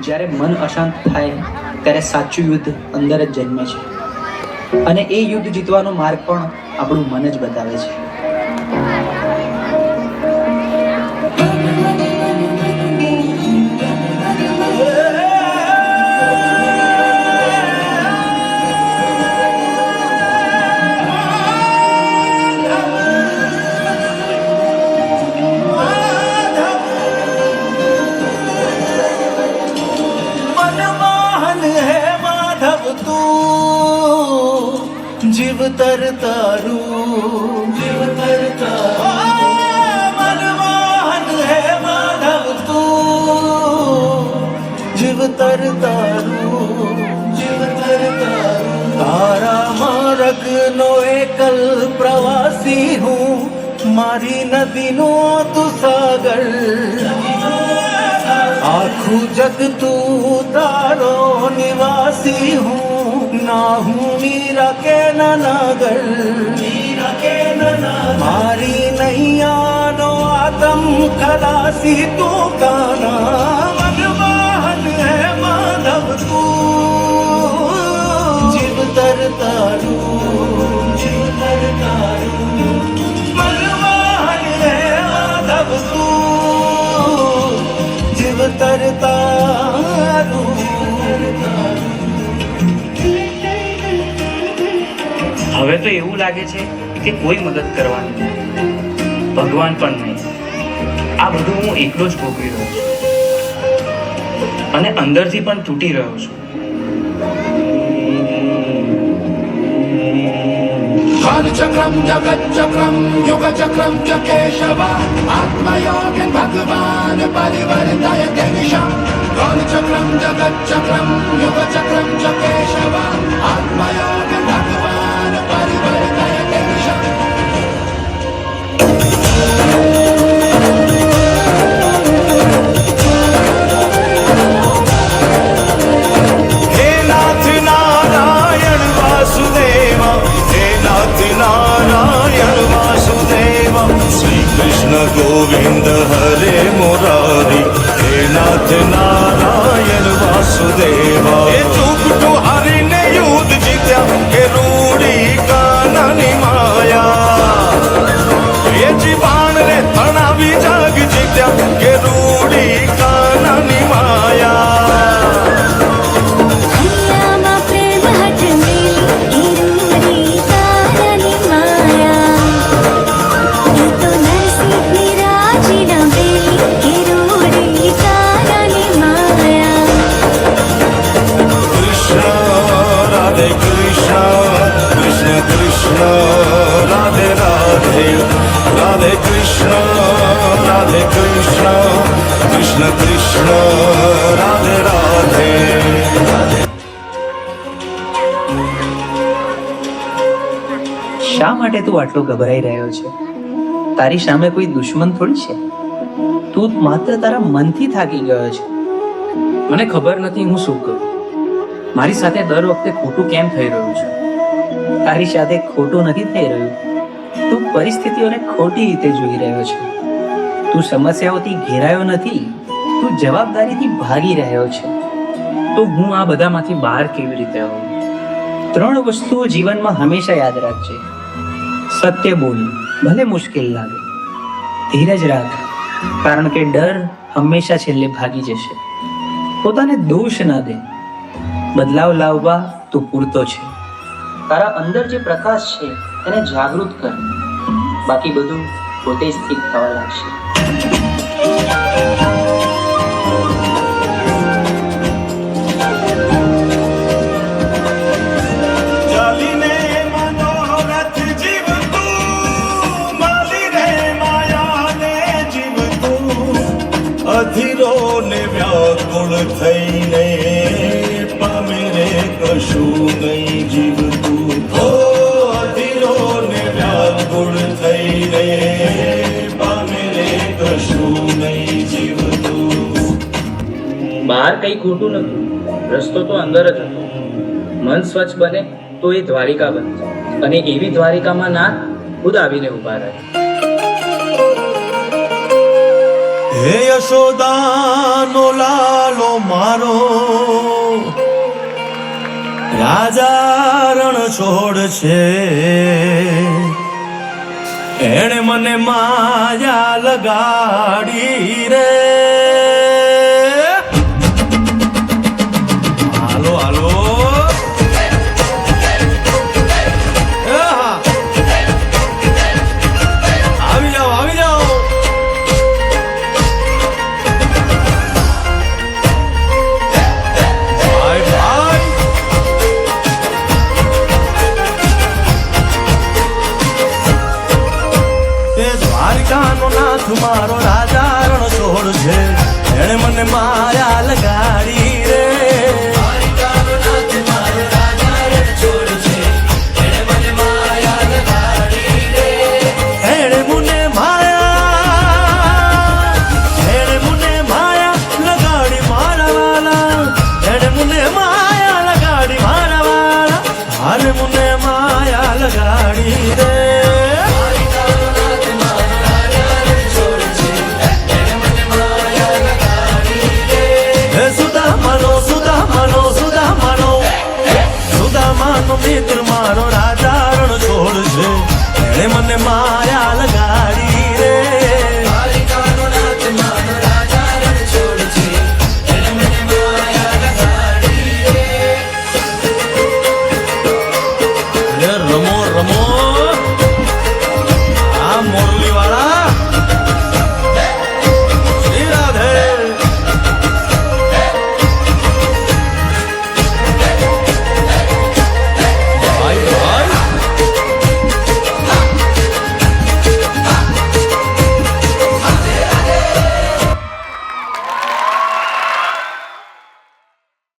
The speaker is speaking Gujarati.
જ્યારે મન અશાંત થાય ત્યારે સાચું યુદ્ધ અંદર જ જન્મે છે, અને એ યુદ્ધ જીતવાનો માર્ગ પણ આપણું મન જ બતાવે છે. જીવતર તારું મનમોહન હે માધવ તું, જીવતર તારું તારા માર્ગનો એકલ પ્રવાસી હું, મારી નદીનો તું સાગર, આખું જગ તું તારો નિવાસી હું, ના હું મીરા કે નાગર, મારી નૈયાનો આતમ ખલાસી તું કાના, મનમોહન હે માધવ તું, જીવતર તારું મનમોહન હે માધવ તું, જીવતર તારું. હવે તો એવું લાગે છે કે કોઈ મદદ કરવાનું નહીં, ભગવાન પણ નહીં. આ બધું હું એકલો જ ભોગવી રહ્યો છું અને અંદરથી પણ તૂટી રહ્યો છું. कालचक्रम जगच्चक्रम युगचक्रम च केशव आत्मयोगिन भगवान परिवर्तय दिशा. कालचक्रम जगच्चक्रम युगचक्रम च केशव आत्मयोगिन भगवान परिवर्तय दिशा. हे नाथ नारायण वासुदेव, हे नाथ नारायण वासुदेव, श्री कृष्ण गोविंद हरे मुरारी, हे नाथ नारायण वासुदेव. हे चूक तू हरि ने युद्ध जीत्या, हे रूढ़ी काननी माया, हे जीवान रे तणावी जाग जीत्या, हे रूढ़ी काननी माया. राधे राधे राधे कृष्ण कृष्ण कृष्ण राधे राधे. શા માટે તું આટલો ગભરાઈ રહ્યો છે? તારી સામે કોઈ દુશ્મન થોડી છે. તું માત્ર તારા મનથી થાકી ગયો છે. મને ખબર નથી હું શું કરું. મારી સાથે દર વખતે ખોટું કેમ થઈ રહ્યું છે? તારી સાથે ખોટું નથી થઈ રહ્યું, તું પરિસ્થિતિઓને ખોટી રીતે જોઈ રહ્યો છે. તું સમસ્યાઓથી ઘેરાયો નથી, તું જવાબદારીથી ભાગી રહ્યો છે. તો હું આ બધામાંથી બહાર કેવી રીતે આવું? 3 વસ્તુઓ જીવનમાં હંમેશા યાદ રાખજે. સત્ય બોલ, ભલે મુશ્કેલ લાગે. ધીરજ રાખ, કારણ કે ડર હંમેશા છેલ્લે ભાગી જશે. પોતાને દોષ ના દે, બદલાવ લાવવા તું પૂરતો છે. તારા અંદર જે પ્રકાશ છે તેને જાગૃત કર, બાકી બધું પોતે જ ઠીક થવા લાગશે. ચાલીને મનોરથ જીવતું, માલીને માયાને જીવતું, અધીરો ને વ્યાકુળ થઈને પામે રે કશું નહીં જીવતું. અધીરો ને વ્યાકુળ થઈને પામે રે કશું નહીં જીવતું. બહાર કઈ ખોટું નતું, રસ્તો તો અંદર જ હતો. મન સ્વચ્છ બને તો એ દ્વારિકા બનશે, અને એવી દ્વારિકામાં નાથ ખુદ આવીને ઉભા રહે. હે યશોદાનો લાલો મારો, રાજા રણ છોડ છે. એણે મને માયા લગાડી રે,